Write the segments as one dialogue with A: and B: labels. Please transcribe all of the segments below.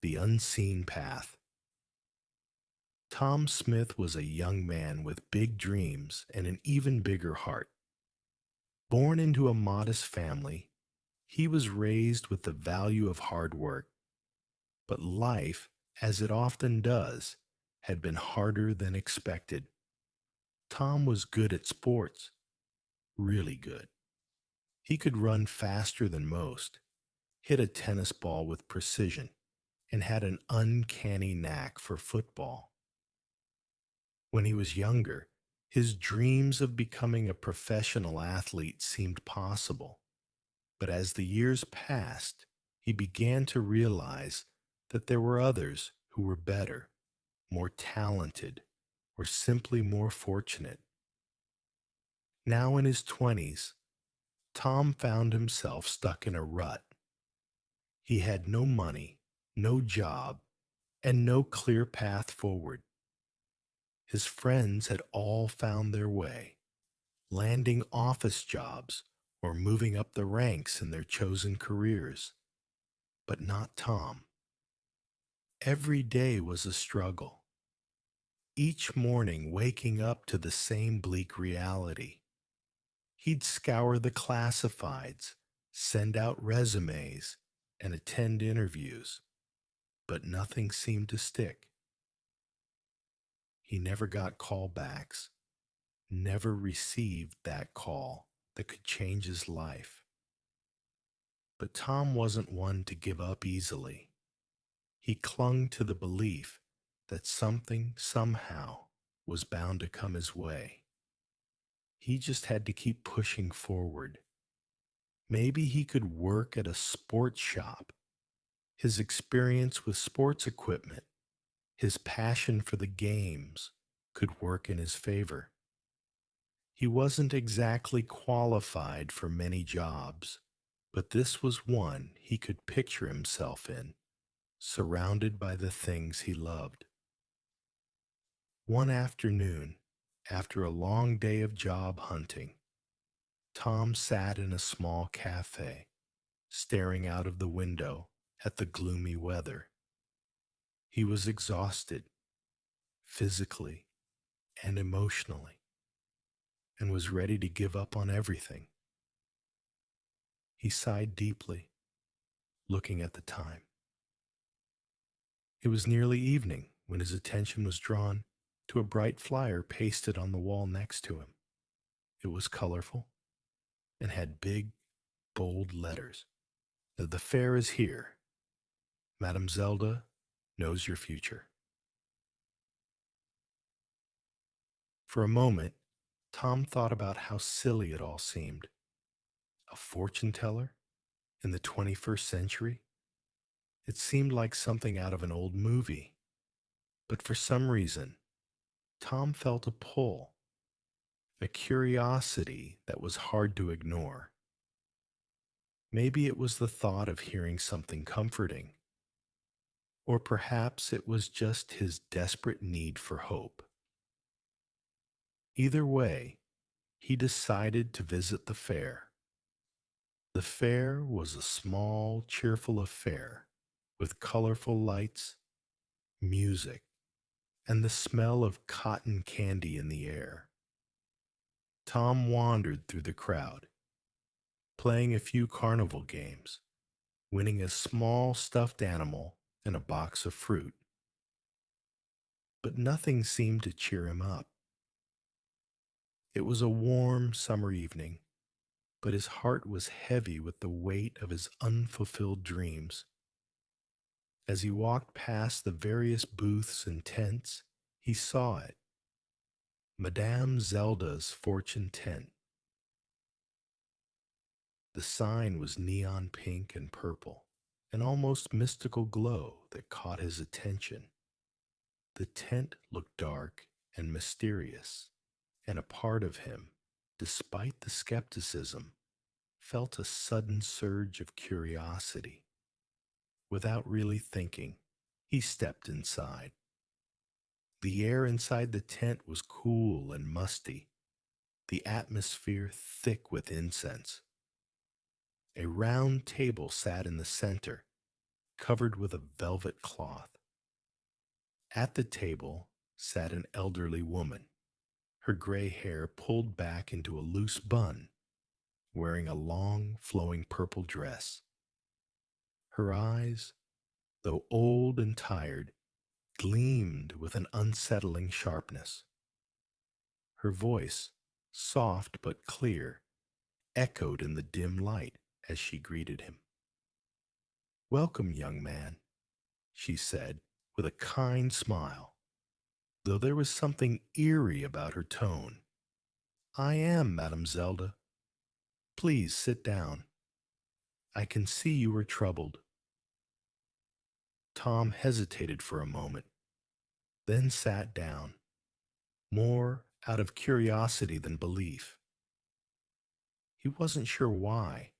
A: The Unseen Path. Tom Smith was a young man with big dreams and an even bigger heart. Born into a modest family, he was raised with the value of hard work. But life, as it often does, had been harder than expected. Tom was good at sports, really good. He could run faster than most, hit a tennis ball with precision, and had an uncanny knack for football. When he was younger, his dreams of becoming a professional athlete seemed possible. But as the years passed, he began to realize that there were others who were better, more talented, or simply more fortunate. Now in his 20s, Tom found himself stuck in a rut. He had no money, no job, and no clear path forward. His friends had all found their way, landing office jobs or moving up the ranks in their chosen careers. But not Tom. Every day was a struggle. Each morning waking up to the same bleak reality. He'd scour the classifieds, send out resumes, and attend interviews, but nothing seemed to stick. He never got callbacks, never received that call that could change his life. But Tom wasn't one to give up easily. He clung to the belief that something, somehow, was bound to come his way. He just had to keep pushing forward. Maybe he could work at a sports shop. His experience with sports equipment, his passion for the games, could work in his favor. He wasn't exactly qualified for many jobs, but this was one he could picture himself in, surrounded by the things he loved. One afternoon, after a long day of job hunting, Tom sat in a small cafe, staring out of the window at the gloomy weather. He was exhausted, physically and emotionally, and was ready to give up on everything. He sighed deeply, looking at the time. It was nearly evening when his attention was drawn to a bright flyer pasted on the wall next to him. It was colorful and had big, bold letters. The fair is here. Madame Zelda knows your future. For a moment, Tom thought about how silly it all seemed. A fortune teller in the 21st century? It seemed like something out of an old movie. But for some reason, Tom felt a pull, a curiosity that was hard to ignore. Maybe it was the thought of hearing something comforting, or perhaps it was just his desperate need for hope. Either way, he decided to visit the fair. The fair was a small, cheerful affair with colorful lights, music, and the smell of cotton candy in the air. Tom wandered through the crowd, playing a few carnival games, winning a small stuffed animal and a box of fruit. But nothing seemed to cheer him up. It was a warm summer evening, but his heart was heavy with the weight of his unfulfilled dreams. As he walked past the various booths and tents, he saw it. Madame Zelda's fortune tent. The sign was neon pink and purple, an almost mystical glow that caught his attention. The tent looked dark and mysterious, and a part of him, despite the skepticism, felt a sudden surge of curiosity. Without really thinking, he stepped inside. The air inside the tent was cool and musty, the atmosphere thick with incense. A round table sat in the center, covered with a velvet cloth. At the table sat an elderly woman, her gray hair pulled back into a loose bun, wearing a long, flowing purple dress. Her eyes, though old and tired, gleamed with an unsettling sharpness. Her voice, soft but clear, echoed in the dim light as she greeted him. "Welcome, young man," she said with a kind smile, though there was something eerie about her tone. "I am Madame Zelda. Please sit down. I can see you are troubled." Tom hesitated for a moment, then sat down, more out of curiosity than belief. He wasn't sure why,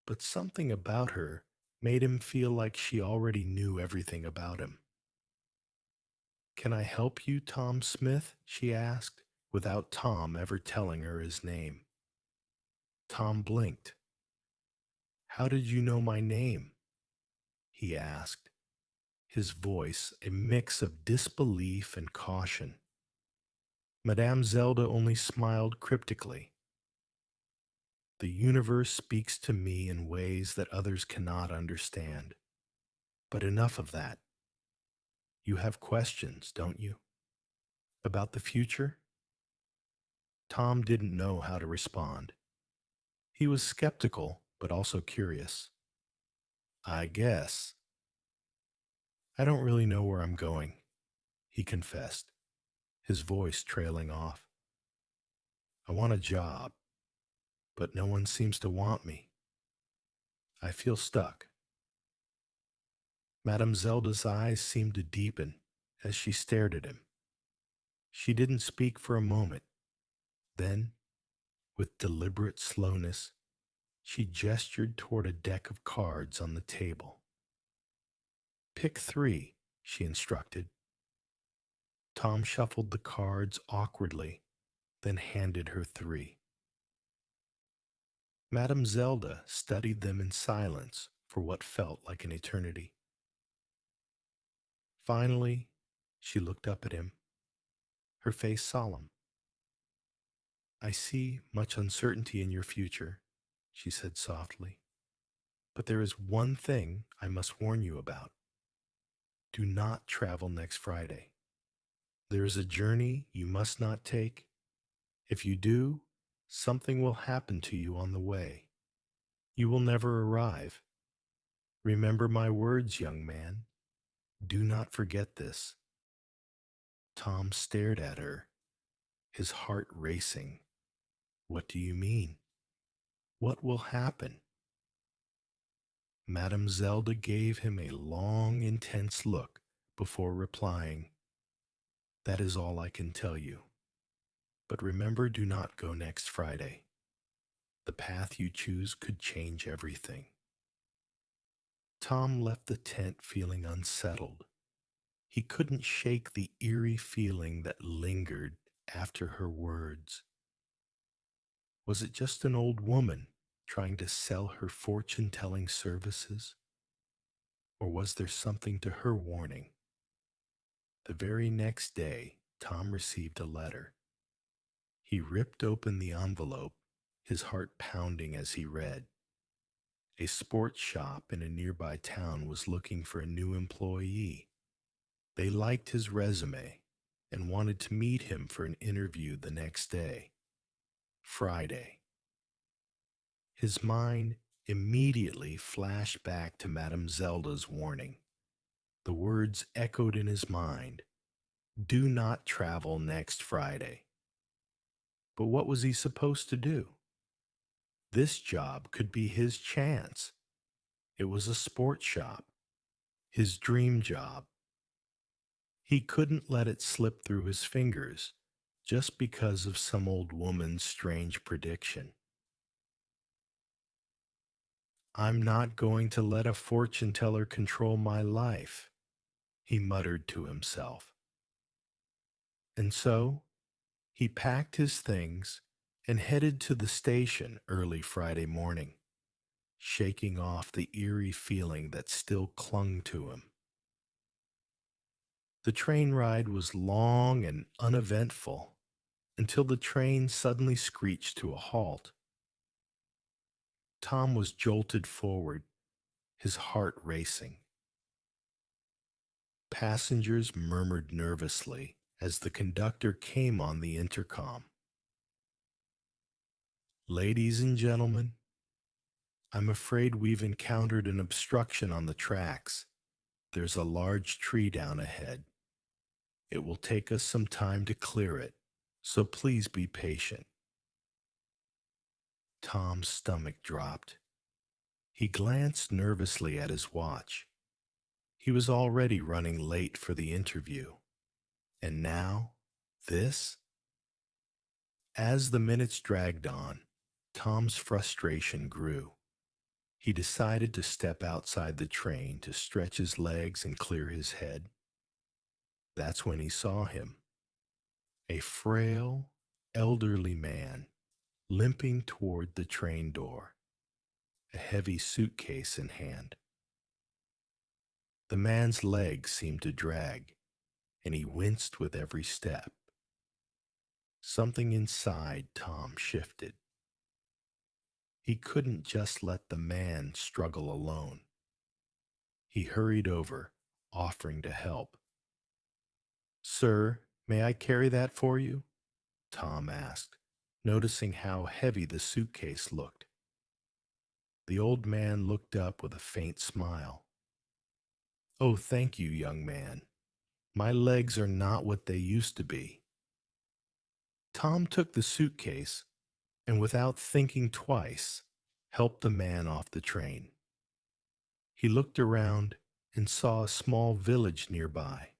A: but something about her made him feel like she already knew everything about him. "Can I help you, Tom Smith?" she asked, without Tom ever telling her his name. Tom blinked. "How did you know my name?" he asked, his voice a mix of disbelief and caution. Madame Zelda only smiled cryptically. "The universe speaks to me in ways that others cannot understand. But enough of that. You have questions, don't you? About the future?" Tom didn't know how to respond. He was skeptical, but also curious. "I guess. I don't really know where I'm going," he confessed, his voice trailing off. "I want a job, but no one seems to want me. I feel stuck." Madame Zelda's eyes seemed to deepen as she stared at him. She didn't speak for a moment. Then, with deliberate slowness, she gestured toward a deck of cards on the table. "Pick three," she instructed. Tom shuffled the cards awkwardly, then handed her three. Madame Zelda studied them in silence for what felt like an eternity. Finally, she looked up at him, her face solemn. "I see much uncertainty in your future," she said softly. "But there is one thing I must warn you about. Do not travel next Friday. There is a journey you must not take. If you do, something will happen to you on the way. You will never arrive. Remember my words, young man. Do not forget this." Tom stared at her, his heart racing. "What do you mean? What will happen?" Madame Zelda gave him a long, intense look before replying, "That is all I can tell you. But remember, do not go next Friday. The path you choose could change everything." Tom left the tent feeling unsettled. He couldn't shake the eerie feeling that lingered after her words. Was it just an old woman trying to sell her fortune-telling services? Or was there something to her warning? The very next day, Tom received a letter. He ripped open the envelope, his heart pounding as he read. A sports shop in a nearby town was looking for a new employee. They liked his resume and wanted to meet him for an interview the next day, Friday. His mind immediately flashed back to Madame Zelda's warning. The words echoed in his mind, "Do not travel next Friday." But what was he supposed to do? This job could be his chance. It was a sports shop, his dream job. He couldn't let it slip through his fingers just because of some old woman's strange prediction. "I'm not going to let a fortune teller control my life," he muttered to himself. And so he packed his things and headed to the station early Friday morning. shaking off the eerie feeling that still clung to him. The train ride was long and uneventful until the train suddenly screeched to a halt. Tom was jolted forward, his heart racing. Passengers murmured nervously as the conductor came on the intercom. "Ladies and gentlemen, I'm afraid we've encountered an obstruction on the tracks. There's a large tree down ahead. It will take us some time to clear it, so please be patient." Tom's stomach dropped. He glanced nervously at his watch. He was already running late for the interview. And now, this? As the minutes dragged on, Tom's frustration grew. He decided to step outside the train to stretch his legs and clear his head. That's when he saw him, a frail, elderly man, limping toward the train door, a heavy suitcase in hand. The man's legs seemed to drag, and he winced with every step. Something inside Tom shifted. He couldn't just let the man struggle alone. He hurried over, offering to help. "Sir, may I carry that for you?" Tom asked, noticing how heavy the suitcase looked. The old man looked up with a faint smile. "Oh, thank you, young man. My legs are not what they used to be." Tom took the suitcase and, without thinking twice, helped the man off the train. He looked around and saw a small village nearby.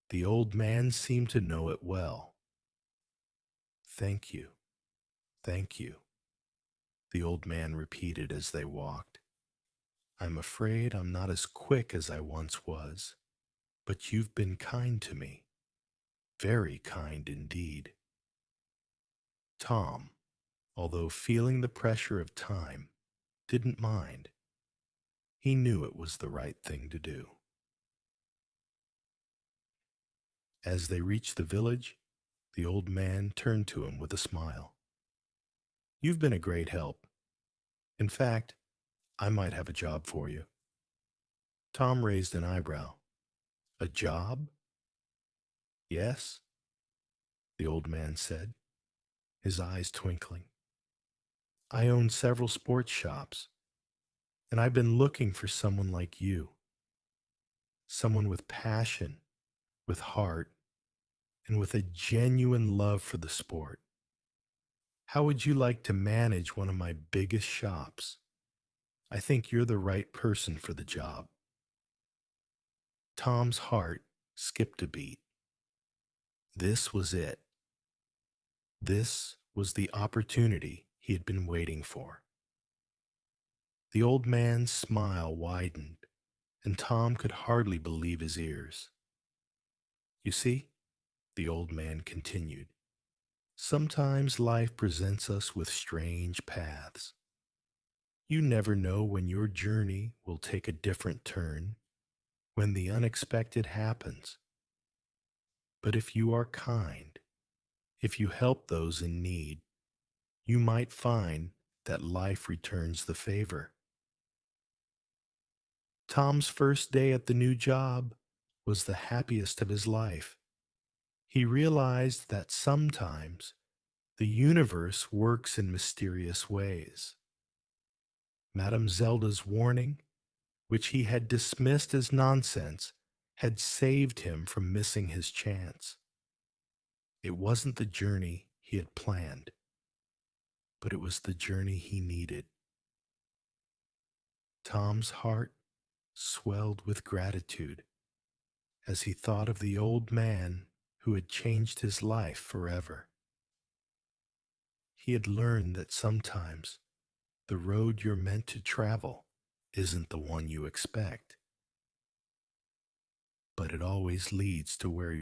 A: The old man seemed to know it well. "Thank you, thank you," the old man repeated as they walked. "I'm afraid I'm not as quick as I once was, but you've been kind to me, very kind indeed." Tom, although feeling the pressure of time, didn't mind. He knew it was the right thing to do. As they reached the village, the old man turned to him with a smile. "You've been a great help. In fact, I might have a job for you." Tom raised an eyebrow. "A job?" "Yes," the old man said, his eyes twinkling. "I own several sports shops, and I've been looking for someone like you. Someone with passion, with heart, and with a genuine love for the sport. How would you like to manage one of my biggest shops? I think you're the right person for the job." Tom's heart skipped a beat. This was it. This was the opportunity he had been waiting for. The old man's smile widened, and Tom could hardly believe his ears. "You see," the old man continued, "sometimes life presents us with strange paths. You never know when your journey will take a different turn, when the unexpected happens. But if you are kind, if you help those in need, you might find that life returns the favor." Tom's first day at the new job was the happiest of his life. He realized that sometimes the universe works in mysterious ways. Madame Zelda's warning, which he had dismissed as nonsense, had saved him from missing his chance. It wasn't the journey he had planned, but it was the journey he needed. Tom's heart swelled with gratitude as he thought of the old man who had changed his life forever. He had learned that sometimes the road you're meant to travel isn't the one you expect, but it always leads to where you're